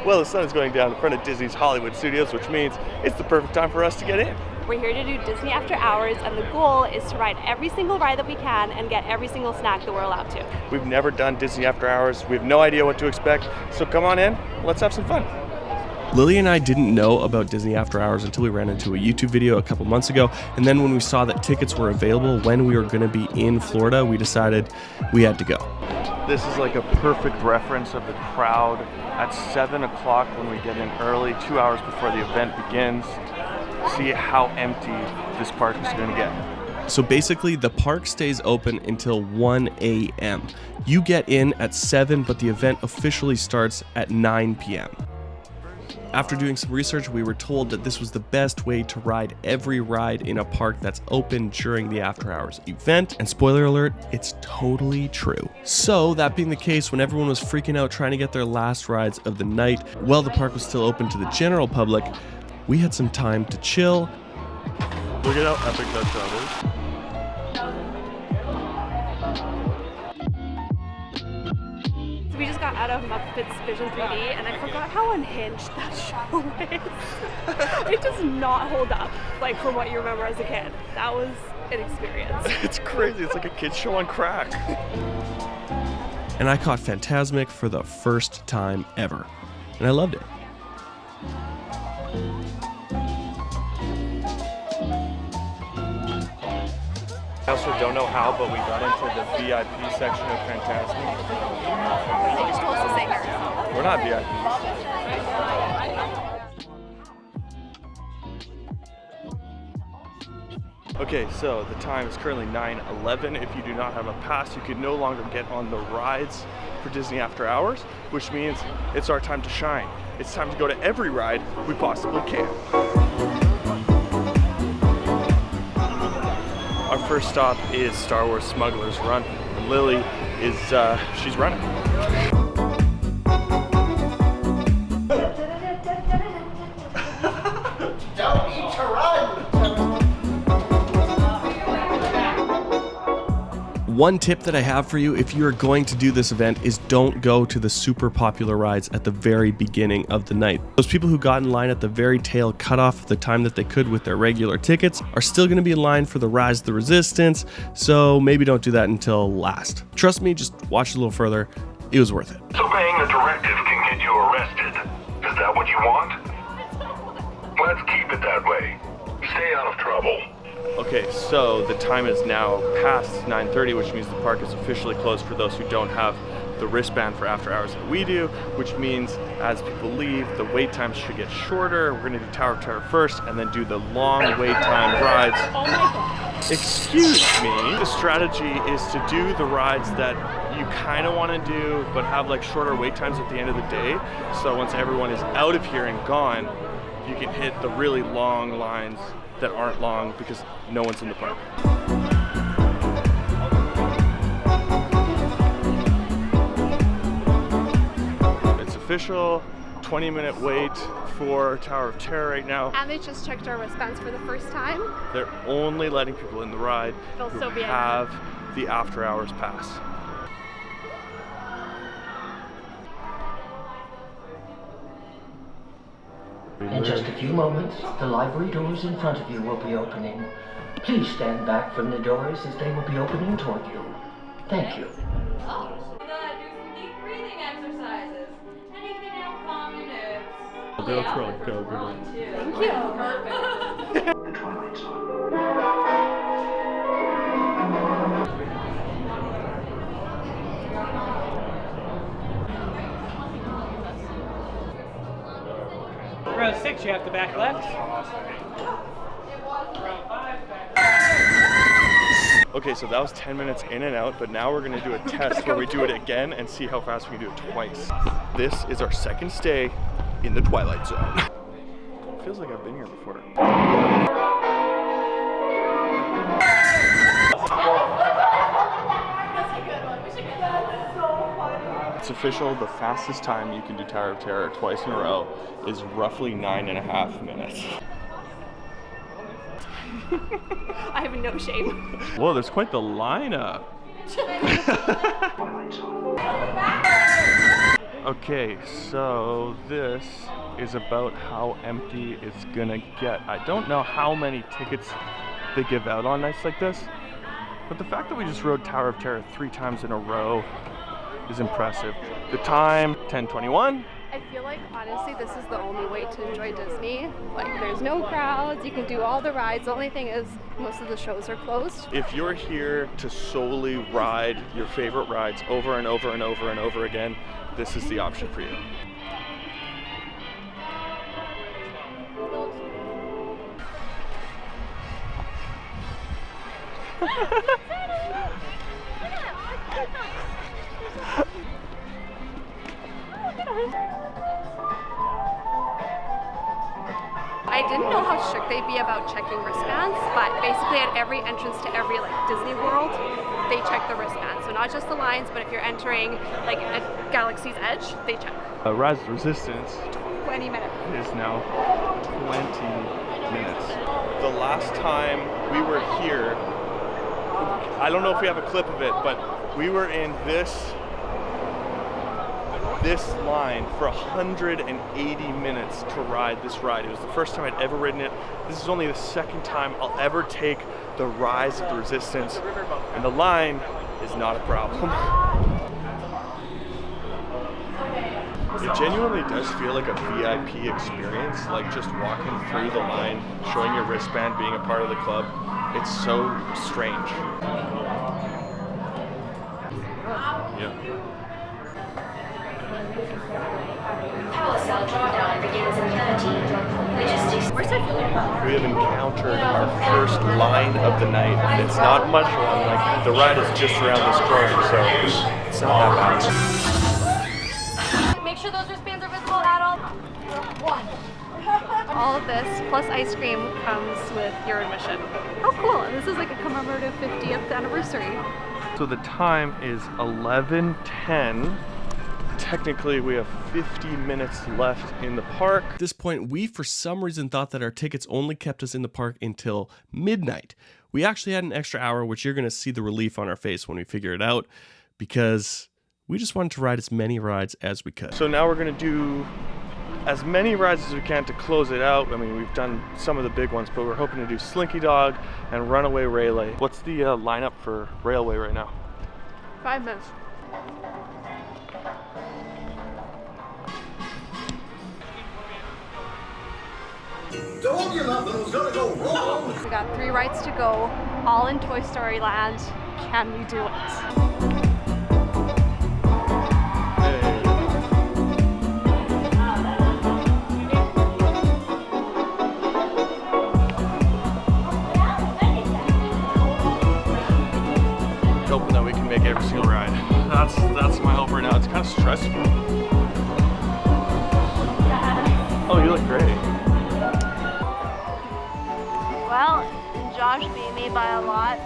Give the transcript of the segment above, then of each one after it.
Well, the sun is going down in front of Disney's Hollywood Studios, which means it's the perfect time for us to get in. We're here to do Disney After Hours, and the goal is to ride every single ride that we can and get every single snack that we're allowed to. We've never done Disney After Hours. We have no idea what to expect, so come on in, let's have some fun. Lily and I didn't know about Disney After Hours until we ran into a YouTube video a couple months ago, and then when we saw that tickets were available when we were going to be in Florida, we decided we had to go. This is like a perfect reference of the crowd at 7 o'clock when we get in early, 2 hours before the event begins. See how empty this park is going to get. So basically, the park stays open until 1 a.m. You get in at 7, but the event officially starts at 9 p.m. After doing some research, we were told that this was the best way to ride every ride in a park that's open during the After Hours event, and spoiler alert, it's totally true. So, that being the case, when everyone was freaking out trying to get their last rides of the night, while the park was still open to the general public, we had some time to chill. Look at how epic that sound is. We just got out of Muppets Vision 3D, and I forgot how unhinged that show is. It does not hold up, like, from what you remember as a kid. That was an experience. It's crazy. It's like a kid's show on crack. And I caught Fantasmic for the first time ever, and I loved it. I also don't know how, but we got into the VIP section of Fantasmic. They just told us to say here. We're not VIP. Okay, so the time is currently 9:11. If you do not have a pass, you can no longer get on the rides for Disney After Hours, which means it's our time to shine. It's time to go to every ride we possibly can. Our first stop is Star Wars Smuggler's Run, and Lily is, she's running. Don't need to run! One tip that I have for you if you are going to do this event is don't go to the super popular rides at the very beginning of the night. Those people who got in line at the very tail cut off the time that they could with their regular tickets are still going to be in line for the Rise of the Resistance, so maybe don't do that until last. Trust me, just watch it a little further. It was worth it. Disobeying a directive can get you arrested. Is that what you want? Let's keep it that way. Stay out of trouble. Okay, so the time is now past 9:30, which means the park is officially closed for those who don't have the wristband for After Hours that we do, which means as people leave, the wait times should get shorter. We're gonna do Tower of Terror first and then do the long wait time rides. Oh my god. Excuse me. The strategy is to do the rides that you kind of want to do, but have like shorter wait times at the end of the day. So once everyone is out of here and gone, you can hit the really long lines that aren't long because no one's in the park. It's official, 20-minute wait for Tower of Terror right now. And they just checked our wristbands for the first time. They're only letting people in the ride Feels who so bien. have the After Hours pass. In just a few moments, the library doors in front of you will be opening. Please stand back from the doors as they will be opening toward you. Thank you. Oh, do some deep breathing exercises. Anything to help calm your nerves. Go, Troy, go, go. Thank you. Perfect. The Twilight Zone. Row 6, you have to back left. Okay, so that was 10 minutes in and out, but now we're gonna do a test where we do it again and see how fast we can do it twice. This is our second stay in the Twilight Zone. It feels like I've been here before. It's official, the fastest time you can do Tower of Terror twice in a row is roughly 9.5 minutes. I have no shame. Whoa, there's quite the lineup. Okay, so this is about how empty it's gonna get. I don't know how many tickets they give out on nights like this, but the fact that we just rode Tower of Terror 3 times in a row is impressive. The time, 10:21. I feel like honestly this is the only way to enjoy Disney. Like there's no crowds, you can do all the rides. The only thing is most of the shows are closed. If you're here to solely ride your favorite rides over and over and over and over again, this is the option for you. I didn't know how strict they'd be about checking wristbands, but basically at every entrance to every like Disney World, they check the wristbands. So not just the lines, but if you're entering like at Galaxy's Edge, they check. Rise of Resistance 20 minutes. is now 20 minutes. The last time we were here, I don't know if we have a clip of it, but we were in this line for 180 minutes to ride this ride. It was the first time I'd ever ridden it. This is only the second time I'll ever take the Rise of the Resistance, and the line is not a problem. It genuinely does feel like a VIP experience, like just walking through the line, showing your wristband, being a part of the club. It's so strange. Yeah. Cell drawdown begins in 30. Logistics. Where's that feeling? We have encountered our first line of the night, and it's not much long. Like the ride is just around this corner, so it's not that bad. Make sure those wristbands are visible at all. All of this plus ice cream comes with your admission. Oh cool, and this is like a commemorative 50th anniversary. So the time is 11:10. Technically, we have 50 minutes left in the park. At this point, we for some reason thought that our tickets only kept us in the park until midnight. We actually had an extra hour, which you're going to see the relief on our face when we figure it out, because we just wanted to ride as many rides as we could. So now we're going to do as many rides as we can to close it out. I mean, we've done some of the big ones, but we're hoping to do Slinky Dog and Runaway Railway. What's the lineup for Railway right now? 5 minutes. Told you nothing was gonna go wrong. We got 3 rides to go, all in Toy Story Land. Can we do it? Hoping that we can make every single ride. That's my hope right now. It's kind of stressful. Oh, you look great. Well, Josh beat me by a lot.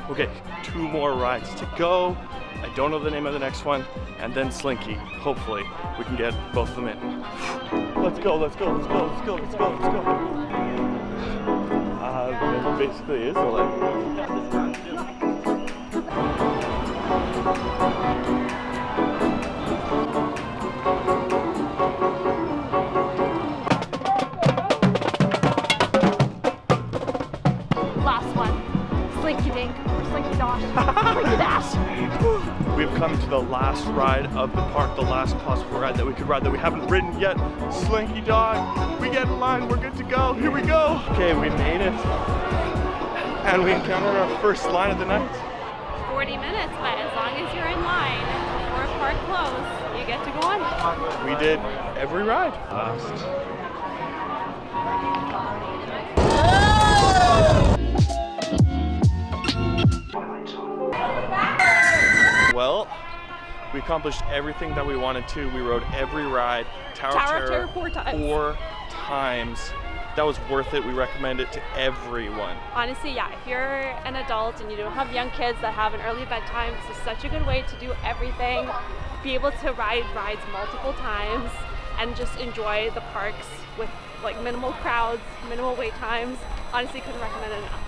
Okay, 2 more rides to go. I don't know the name of the next one. And then Slinky. Hopefully, we can get both of them in. Let's go, let's go, let's go, let's go, let's go, let's go. It basically is a Last one. Slinky Dink or Slinky Dash. Slinky Dash. We've come to the last ride of the park, the last possible ride that we could ride that we haven't ridden yet. Slinky Dog. We get in line, we're good to go. Here we go. Okay, we made it. And we encountered our first line of the night. 40 minutes, but as long as you're in line before park close, you get to go on. We did every ride. Well, we accomplished everything that we wanted to. We rode every ride. Tower of Terror 4 times. 4 times. That was worth it. We recommend it to everyone. Honestly, yeah, if you're an adult and you don't have young kids that have an early bedtime, this is such a good way to do everything, be able to ride rides multiple times, and just enjoy the parks with like minimal crowds, minimal wait times. Honestly, couldn't recommend it enough.